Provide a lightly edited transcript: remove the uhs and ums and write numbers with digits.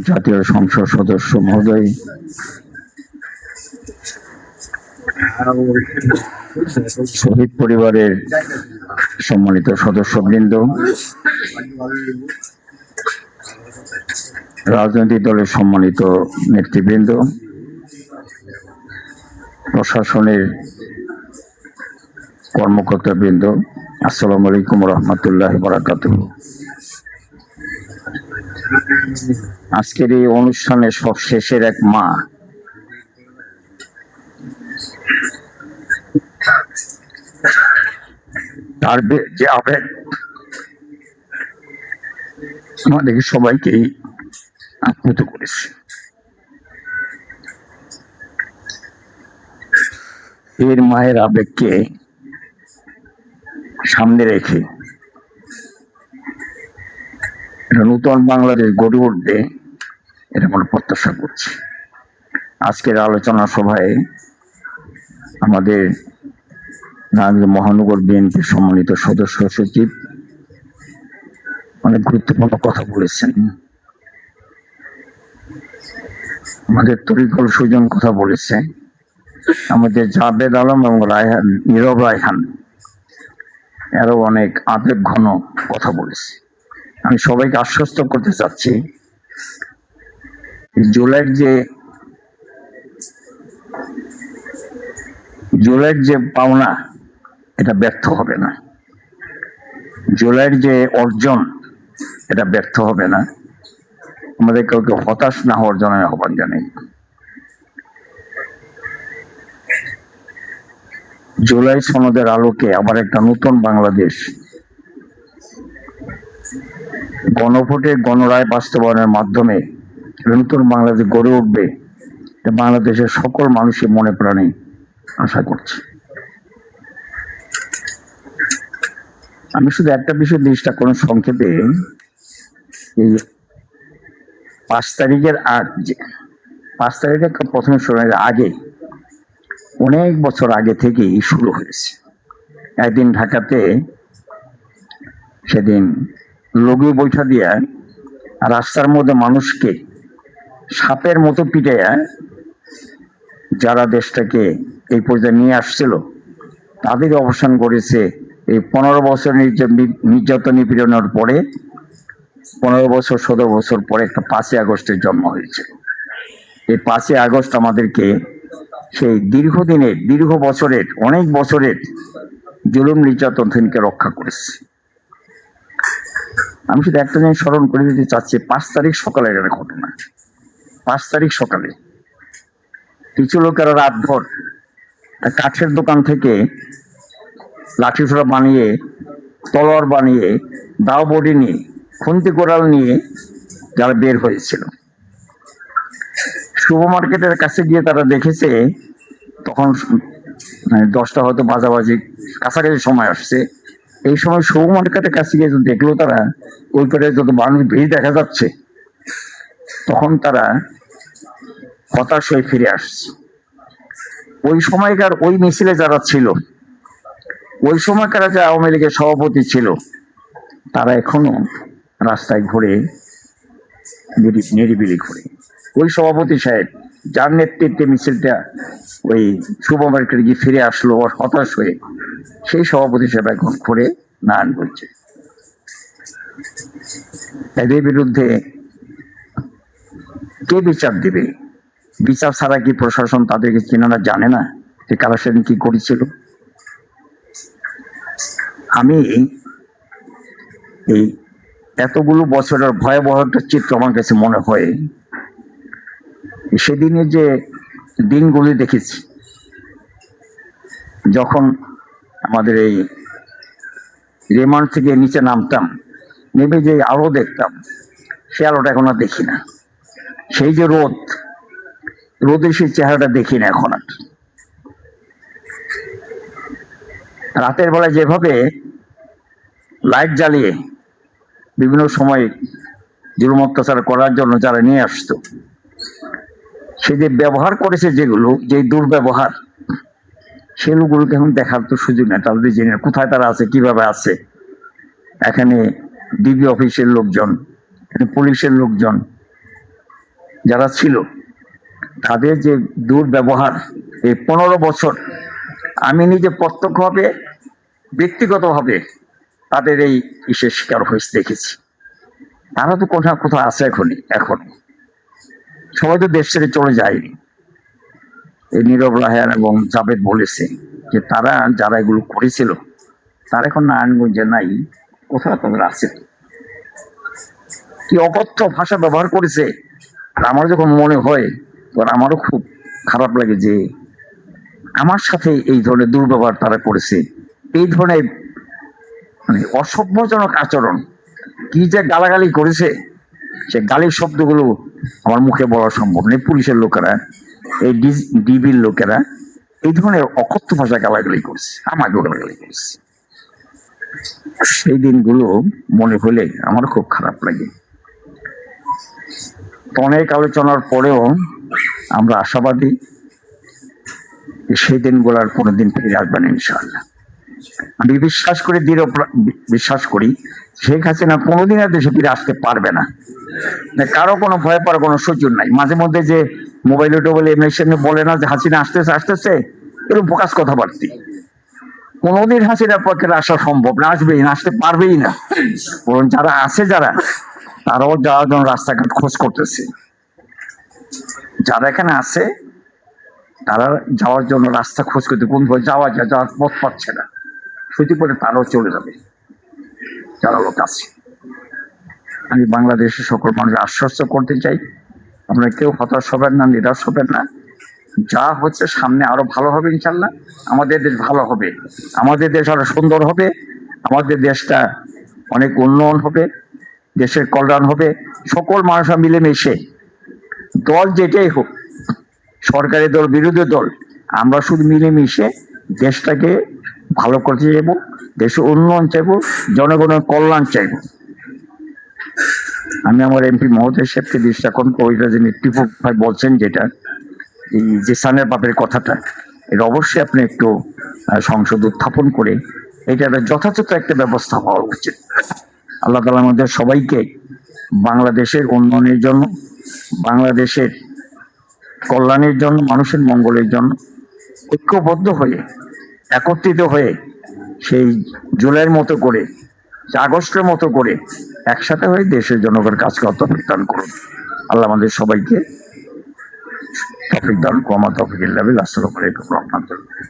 জাতীয় সংসদ সদস্য মহোদয়, শহীদ পরিবারের সম্মানিত সদস্যবৃন্দ, রাজনৈতিক দলের সম্মানিত নেতৃবৃন্দ, প্রশাসনের কর্মকর্তাবৃন্দ, আসসালামু আলাইকুম রহমতুল্লাহ বারাকাতুহু। আজকের এই অনুষ্ঠানের সব শেষের এক মা তার যে আবেগ আমাদের সবাইকেই আপ্লুত করেছে। এর মায়ের আবেগকে সামনে রেখে নতুন বাংলাদেশ গড়ে উঠবে, এটা আমরা প্রত্যাশা করছি। আজকের আলোচনা সভায় আমাদের নারায়ণগঞ্জ মহানগর বিএনপির সম্মানিত সদস্য সচিব অনেক গুরুত্বপূর্ণ কথা বলেছেন। আমাদের তরিকুল সুজন কথা বলেছে, আমাদের জাবেদ আলম এবং নীরব রায়হান আরো অনেক আবেগ ঘন কথা বলেছে। আমি সবাইকে আশ্বস্ত করতে চাচ্ছি, জুলাইয়ের যে পাওনা এটা ব্যর্থ হবে না, জুলাইয়ের যে অর্জন এটা ব্যর্থ হবে না। আমাদের কাউকে হতাশ না হওয়ার জন্য আহ্বান জানাই। জুলাই সনদের আলোকে আবার একটা নতুন বাংলাদেশ, গণভোটে গণরায় বাস্তবায়নের মাধ্যমে নতুন বাংলাদেশ গড়ে উঠবে, বাংলাদেশের সকল মানুষের মনে প্রাণে আশা করছি। আমি শুধু একটা বিষয় দৃষ্টি করুন সংক্ষেপে, এই 5 তারিখের প্রথমে শোনার আগে অনেক বছর আগে থেকেই শুরু হয়েছে। একদিন ঢাকাতে সেদিন লগি বৈঠা দিয়া রাস্তার মধ্যে মানুষকে সাপের মতো পিটাইয়া যারা দেশটাকে এই পর্যায়ে নিয়ে আসছিল তাদের অবসান করেছে এই 15 বছর নির্যাতন নিপীড়নের পরে। 15 বছর 17 বছর পরে একটা 5ই আগস্টের জন্ম হয়েছে। এই 5ই আগস্ট আমাদেরকে সেই দীর্ঘ বছরের অনেক বছরের জুলুম নির্যাতন থেকে রক্ষা করেছে। আমি শুধু একটা জিনিস স্মরণ করে দিতে চাচ্ছি, 5 তারিখ সকালের একটা ঘটনা। 5 তারিখ সকালে কিছু লোকেরা রাতভর কাঠের দোকান থেকে লাঠিসোঁটা বানিয়ে, তলোয়ার বানিয়ে, দাও বডি নিয়ে, খুন্তি কোরাল নিয়ে যারা বের হয়েছিল, শুভ মার্কেটের কাছে গিয়ে তারা দেখেছে তখন 10টা হয়তো বাজাবাজি কাছাকাছি সময় আসছে। এই সময় শুভ মার্কেটের কাছে গিয়ে দেখলো তারা ওই পেটে যত মানুষ ভিড় দেখা যাচ্ছে, তখন তারা হতাশ হয়ে ফিরে আসছে। ওই সময়কার ওই মিছিলে যারা ছিল, ওই সময়কার যে আওয়ামী লীগের সভাপতি ছিল, তারা এখনো রাস্তায় ঘুরে, নিরিবিলি ঘুরে। ওই সভাপতি সাহেব যার নেতৃত্বে মিছিলটা ওই শুভ মার্কেটে গিয়ে ফিরে আসলো ওর হতাশ হয়ে, সেই সভাপতি সাহেব এখন ঘুরে নারায়ণ করছে। এদের বিরুদ্ধে কে বিচার দিবে? বিচার ছাড়া কি প্রশাসন তাদেরকে চেনারা জানে না যে কারা সেদিন কি করেছিল? আমি এই এতগুলো বছরের ভয়াবহ একটা চিত্র আমার কাছে মনে হয় সেদিনে যে দিনগুলি দেখেছি, যখন আমাদের এই রিমান্ড থেকে নিচে নামতাম, নেমে যে আলো দেখতাম, সে আলোটা এখন আর দেখি না। সেই যে রোদের সেই চেহারাটা দেখি না এখন আর। রাতের বেলায় যেভাবে লাইট জ্বালিয়ে বিভিন্ন সময় জুলুম অত্যাচার করার জন্য যারা নিয়ে আসতো, সে যে ব্যবহার করেছে যে দুর্ব্যবহার, সেগুলোকে এখন দেখার তো সুযোগ নেই। তাদের জেনে কোথায় তারা আছে, কিভাবে আছে। এখানে ডিবি অফিসের লোকজন, পুলিশের লোকজন, যারা ছিল তাদের যে দুর্ব্যবহার, এই 15 বছর আমি নিজে প্রত্যক্ষভাবে ব্যক্তিগতভাবে তাদের এই ইসের শিকার হয়েছে দেখেছি। তারা তো কোথাও কোথাও আছে এখন সবাই তো দেশ ছেড়ে চলে যায়নি। এই নীরব রাহার এবং জাভেদ বলেছে যে তারা যারা এগুলো করেছিল তারা এখন নারায়ণগঞ্জে নাই, কোথাও তাদের আছে। কি অকথ্য ভাষা ব্যবহার করেছে। আমার যখন মনে হয় তখন আমারও খুব খারাপ লাগে যে আমার সাথে এই ধরনের দুর্ব্যবহার তারা করেছে, এই ধরনের মানে অসভ্যজনক আচরণ। কি যে গালাগালি করেছে, সে গালির শব্দগুলো আমার মুখে বলা সম্ভব নেই। পুলিশের লোকেরা, এই ডিবির লোকেরা এই ধরনের অকথ্য ভাষা গালাগালি করছে, আমাকেও গালাগালি করছে। সেই দিনগুলো মনে হলে আমার খুব খারাপ লাগে। অনেক আলোচনার পরেও আমরা আশাবাদী সেই দিনগুলো আর কোনোদিন ফিরে আসবে না ইনশাআল্লাহ। আমি দৃঢ় বিশ্বাস করি শেখ হাসিনা কোনোদিন আর দেশে ফিরে আসতে পারবে না। কারো কোনো ভয় পাওয়ার কোনো সুযোগ নাই। মাঝে মধ্যে যে মোবাইলে টোবাইলে এমনি সেমনি বলে না যে হাসিনা আসতেছে এরকম প্রকাশ কথাবার্তি, কোনোদিন হাসিনার পক্ষে আসা সম্ভব না, আসবেই না, আসতে পারবেই না। বরং যারা আছে তারাও যাওয়ার জন্য রাস্তাঘাট খোঁজ করতেছে। যারা এখানে আছে তারা যাওয়ার জন্য রাস্তা খোঁজ করতে, কোন যাওয়ার পথ পাচ্ছে না, সত্যি করে তারাও চলে যাবে যারা লোক আছে। আমি বাংলাদেশের সকল মানুষের আশ্বস্ত করতে চাই, আপনারা কেউ হতাশ হবেন না, নিরাশ হবেন না। যা হচ্ছে সামনে আরো ভালো হবে ইনশাল্লাহ। আমাদের দেশ ভালো হবে, আমাদের দেশ আরো সুন্দর হবে, আমাদের দেশটা অনেক উন্নয়ন হবে, দেশের কল্যাণ হবে। সকল মানুষরা মিলেমিশে, দল যেটাই হোক, সরকারি দল বিরোধী দল, আমরা শুধু মিলেমিশে দেশটাকে ভালো করতে চাইব, দেশের উন্নয়ন চাইব, জনগণের কল্যাণ চাইব। আমি আমার এমপি মহোদয় সাহেবকে দৃষ্টি আকর্ষণ করি, যিনি টিপু ভাই বলছেন যেটা এই যে সানের বাপের কথাটা, এটা অবশ্যই আপনি একটু সংসদ উত্থাপন করে এটা একটা যথাযথ একটা ব্যবস্থা হওয়া উচিত। আল্লাহ তাআলা আমাদের সবাইকে বাংলাদেশের উন্নয়নের জন্য, বাংলাদেশের কল্যাণের জন্য, মানুষের মঙ্গলের জন্য ঐক্যবদ্ধ হয়ে, একত্রিত হয়ে সেই জুলাইয়ের মতো করে, আগস্টের মতো করে একসাথে হয়ে দেশের জনগণের কাজ করতে প্রদান করুন। আল্লাহ আমাদের সবাইকে তৌফিক দান করুন। ওয়া মা তৌফিক ইল্লা বিল্লাহ। আসসালামু আলাইকুম ওয়া রাহমাতুল্লাহ।